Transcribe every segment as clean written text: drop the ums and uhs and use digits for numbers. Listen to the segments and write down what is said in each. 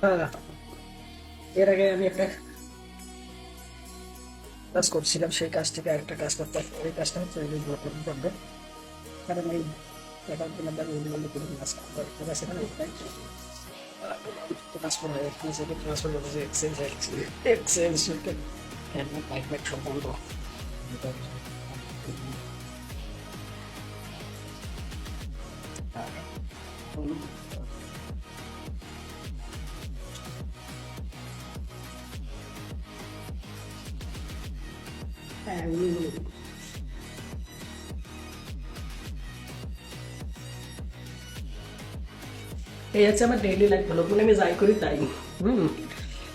আহ, এর আগে আমি একটা কাজ করছিলাম, সেই কাজ থেকে আরেকটা কাজ করতে হবে। ওই কাজটা হচ্ছে এই যে বন্ধ, কারণ এই ব্যাপারগুলো দ্বারা অন্য কোনো কাজ করা আছে না, ওটাই ট্রান্সফার হয়ে নিজেকে ট্রান্সফার করতেছে এক্সচেঞ্জ এক্সচেঞ্জ লাইফ ব্যাক সব বন্ধ। হ্যাঁ, এই হচ্ছে আমার ডেইলি লাইফ হলো, মানে আমি যাই করি তাই। হুম,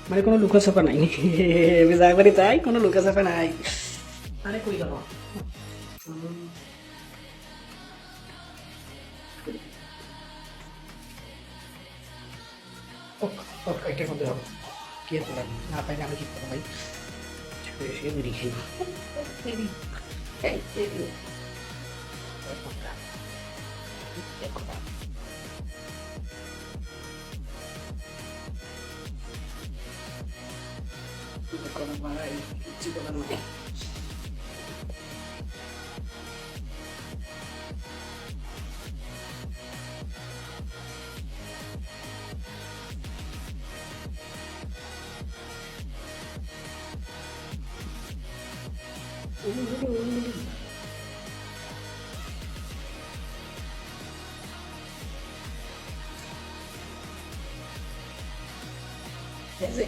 মানে কোনো লুকাছাপা নাই। আমি যা করি তাই, কোনো লুকাছাপা নাই। আরে কই গেল? এটার মধ্যে হবে কি আর করার, না পাইলে আমি কি করবো ভাই, সে বেরিয়ে খাই। ভাই কিছু করার নাই।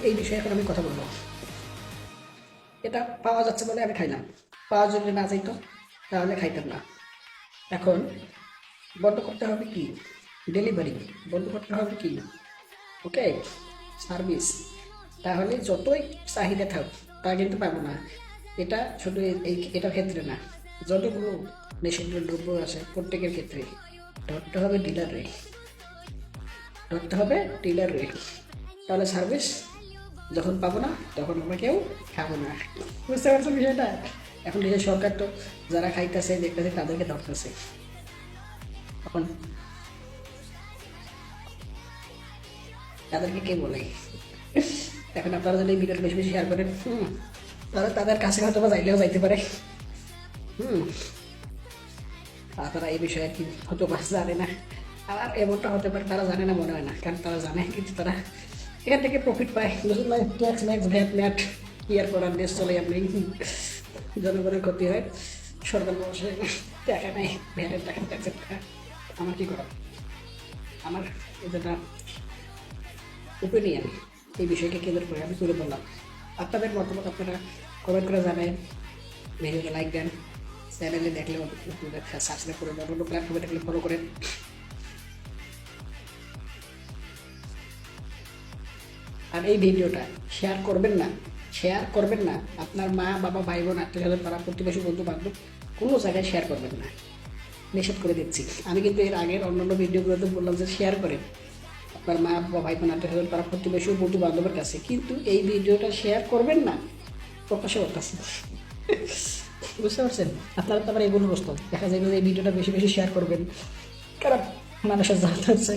এই বিষয়ে এখন আমি কথা বলবো। এটা পাওয়া যাচ্ছে বলে আমি খাইলাম, পাওয়া যদি না যাইতো তাহলে খাইতাম না। এখন বন্ধ করতে হবে কি, ডেলিভারি বন্ধ করতে হবে কি, ওকে, সার্ভিস। তাহলে যতই চাহিদা থাক তা কিন্তু পাবো না। এটা শুধু এটার ক্ষেত্রে না, যতগুলো নিষিদ্ধ দ্রব্য আছে প্রত্যেকের ক্ষেত্রে ধরতে হবে ডিলার রেট, ধরতে হবে ডিলার রেট। তাহলে সার্ভিস যখন পাবো না তখন আমরা কেউ খাবো না। বুঝতে পারছো বিষয়টা? এখন দেশের সরকার তো যারা খাইতেছে দেখতেছে তাদেরকে ধরতেছে। এখন তাদেরকে কে বলে? এখন আপনারা যদি এই ভিডিওটা বেশি বেশি শেয়ার করেন, তারা তাদের কাছে হয়তো বা যাইলেও যাইতে পারে। হুম, আর তারা এই বিষয়ে কি হয়তো বা জানে না। আর এমনটা হতে পারে তারা জানে না, মনে হয় না, কারণ তারা জানে কিন্তু তারা এখান থেকে প্রফিট পায়। বুঝুন না, ট্যাক্স ম্যাক্স ভ্যাট ম্যাট কি আর করার, দেশ চলে আপনি, জনগণের ক্ষতি হয়, সরকার বসে টাকা নেয়, ভ্যাটের টাকা ট্যাক্সের টাকা। আমার কি করা, আমার যেটা ওপিনিয়ন এই বিষয়কে কেন্দ্র করে আমি তুলে ধরলাম। আপনাদের মতামত আপনারা কমেন্ট করে জানাবেন, ভিডিওটা লাইক দেন, চ্যানেলে দেখলে সাবস্ক্রাইব করে দেন, অন্য প্ল্যাটফর্মে দেখলে ফলো করেন। আর এই ভিডিওটা শেয়ার করবেন না, শেয়ার করবেন না আপনার মা বাবা ভাই বোন আত্মীয় স্বজন পাড়া প্রতিবেশী বন্ধু বান্ধব কোনো জায়গায় শেয়ার করবেন না, নিষেধ করে দিচ্ছি। আমি কিন্তু এর আগের অন্যান্য ভিডিওগুলোতে বললাম যে শেয়ার করেন আপনার মা বাবা ভাই বোন আত্মীয় স্বজন পাড়া প্রতিবেশী বন্ধু বান্ধবের কাছে, কিন্তু এই ভিডিওটা শেয়ার করবেন না, প্রকাশে করতেছে। বুঝতে পারছেন? আপনারা তো আবার এই বন্ধুবস্ত দেখা যায় যে এই ভিডিওটা বেশি বেশি শেয়ার করবেন, কারণ মানুষের জাত হচ্ছে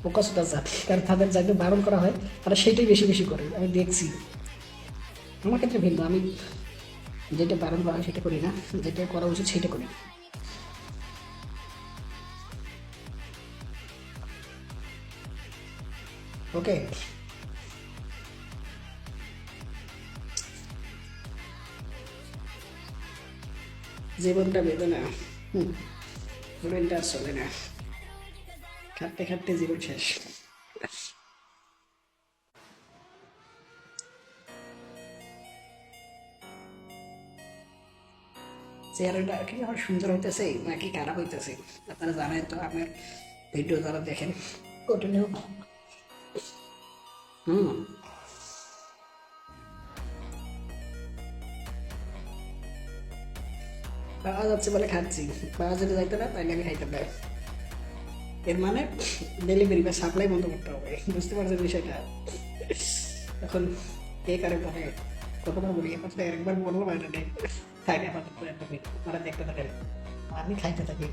প্রকাশটা জাত, কারণ তাদের যাকে বারণ করা হয় তারা সেইটাই বেশি বেশি করে, আমি দেখছি। আমার ক্ষেত্রে ভিন্ন, আমি যেটা বারণ করা হয় সেটা করি না, যেটা করা উচিত সেটা করি। ওকে, জীবনটা বেদনা, জীবনটা আর চলে না, খাটতে খাটতে জীবন শেষ। চেহারাটা কি আমার সুন্দর হইতেছে নাকি খারাপ হইতেছে আপনারা জানেন তো, আমার ভিডিও যারা দেখেন কন্টিনিউ। হুম, পাওয়া যাচ্ছে বলে খাচ্ছি, পাওয়া যদি যাইতো না তাহলে আমি খাইতাম না। এর মানে ডেলিভারি বা সাপ্লাই বন্ধ করতে হবে, বুঝতে পারছেন বিষয়টা? এখন এই কারণে মানে কতবার বলি, এখন তো একবার বললাম এটা নেই, খাইতে আপাতত একটা মিনিট মানে দেখতে থাকেন, আমি খাইতে থাকি।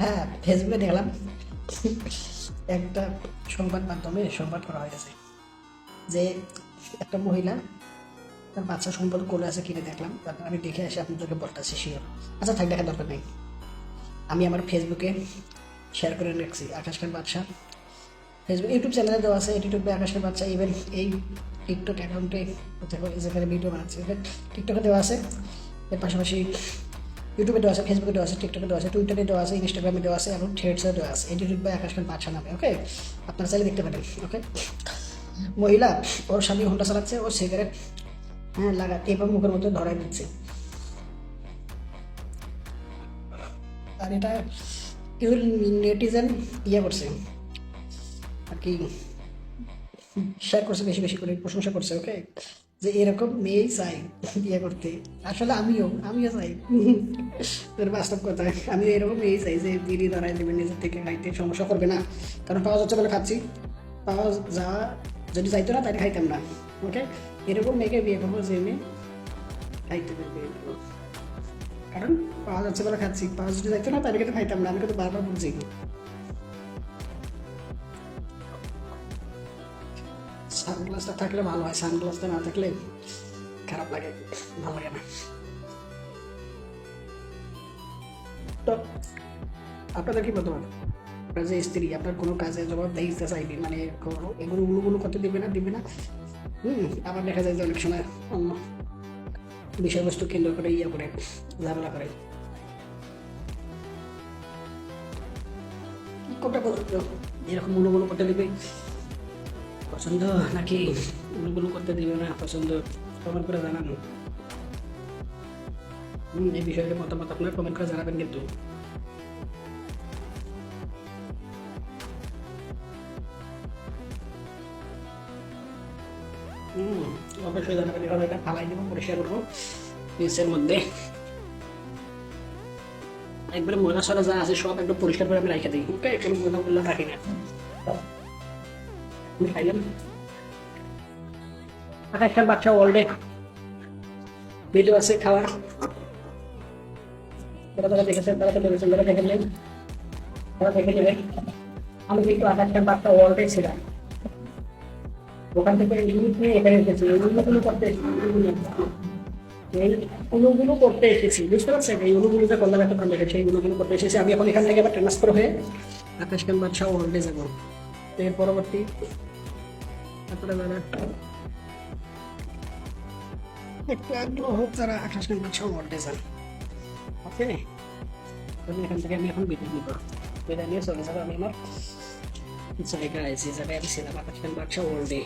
হ্যাঁ, ফেসবুকে দেখলাম একটা সংবাদ মাধ্যমে সংবাদ করা হয়েছে যে একটা মহিলা তার বাচ্চা সম্পর্কে কোলে আছে কিনে দেখলাম, তারপর আমি দেখে এসে আপনাদেরকে বলতেছি শিওর। আচ্ছা থাক, দেখার দরকার নেই। আমি আমার ফেসবুকে শেয়ার করে রাখছি আকাশ খান বাদশা। ফেসবুক ইউটিউব চ্যানেলে দেওয়া আছে, ইউটিউবে আকাশ খান বাদশা। ইভেন এই টিকটক অ্যাকাউন্টে যেখানে ভিডিও বানাচ্ছে টিকটকে দেওয়া আছে। এর পাশাপাশি ইউটিউবে দেওয়া আছে, ফেসবুকে দেওয়া আছে, টিকটকে দেওয়া আছে, টুইটারে দেওয়া আছে, ইনস্টাগ্রামে দেওয়া আছে এবং থ্রেডসে দেওয়া আছে। এডিটেড বাই আকাশ খান বাদশা নামে। ওকে, আপনারা চাইলে দেখতে পারেন। ওকে, মহিলা ওর স্বামী হোন্ডা চালাচ্ছে, ও সিগারেট লাগা এবার মুখের মধ্যে ধরাই দিচ্ছে। আর এটা কিছু নেটিজেন ইয়ে করছে আর কি, শেয়ার করছে, বেশি বেশি করে প্রশংসা করছে। ওকে, যে এরকম মেয়েই চাই বিয়ে করতে। আসলে আমিও চাই তোর বাস্তব কথা, আমি এরকম মেয়েই চাই যে দিদি দাঁড়াই দেবে, নিজের থেকে খাইতে সমস্যা করবে না। কারণ পাওয়া যাচ্ছে বলে খাচ্ছি, পাওয়া যাওয়া যদি যাইতো না তাই খাইতাম না। ওকে, এরকম মেয়েকে বিয়ে করবো যে মেয়ে খাইতে পারবে। কারণ পাওয়া যাচ্ছে বলে খাচ্ছি, পাওয়া যদি যাইতো না তাদেরকে তো খাইতাম না। আমি কিন্তু বারবার বলছি সানগ্লাসটা থাকলে ভালো হয়, সানগ্লাসটা না থাকলে খারাপ লাগে, ভালো লাগে না। তো আপনাদের কি মতামত? আপনার যে স্ত্রী আপনার কোনো কাজে জবাব দিতে চাইবে, মানে এগুলো উলুগুলো করতে দিবে না। আবার দেখা যায় যে অনেক সময় অন্য বিষয়বস্তু কেন্দ্র করে ইয়ে করে ঝামেলা করে। কোনটা পছন্দ? এরকম উলুগুলো করতে দিবে পছন্দ, নাকি উলুগুলো করতে দিবে না পছন্দ? কমেন্ট করে জানান। এই বিষয়ে মতামত আপনার কমেন্ট করে জানাবেন কিন্তু। অবশ্যই জানাবেন। এভাবে এটা ফালাই দেবো, পরিষ্কার করবো নিচের মধ্যে একবারে ময়লা সরা যা আছে সব একদম পরিষ্কার করে আমি রেখে দিই। ওকে, কোনো ময়লা ময়লা রাখি না। আমি খাইলাম আকাশ খান বাদশা ওয়ার্ল্ডে ভিডিও আছে খাওয়ার, যারা দেখেছেন তারা তো দেখেছেন, যারা দেখেন নাই তারা দেখে নেবেন। আমি কিন্তু আকাশ খান বাদশা ওয়ার্ল্ডে ছিলাম, ওখান থেকে ইউনিট নিয়ে এখানে এসেছি। এই অনুগুলো করতে এসেছি, বুঝতে পারছেন? এই অনুগুলো যে করলাম একটা ভালো লেগেছে, এই অনুগুলো করতে এসেছি। আমি এখন এখান থেকে আবার ট্রান্সফার হয়ে আকাশ খান বাদশা ওয়ার্ল্ডে যাবো। এর পরবর্তী আপনারা যারা একটু আগ্রহ হোক, যারা আকাশ খান বাদশা ওয়ার্ল্ডে যান। ওকে, এখান থেকে আমি এখন বিদায় নিব, বিদায় নিয়ে চলে যাবো আমি আমার জায়গায়, যে জায়গায় আমি ছিলাম আকাশ খান বাদশা ওয়ার্ল্ডে।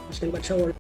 আকাশ খান বাদশা ওয়ার্ল্ড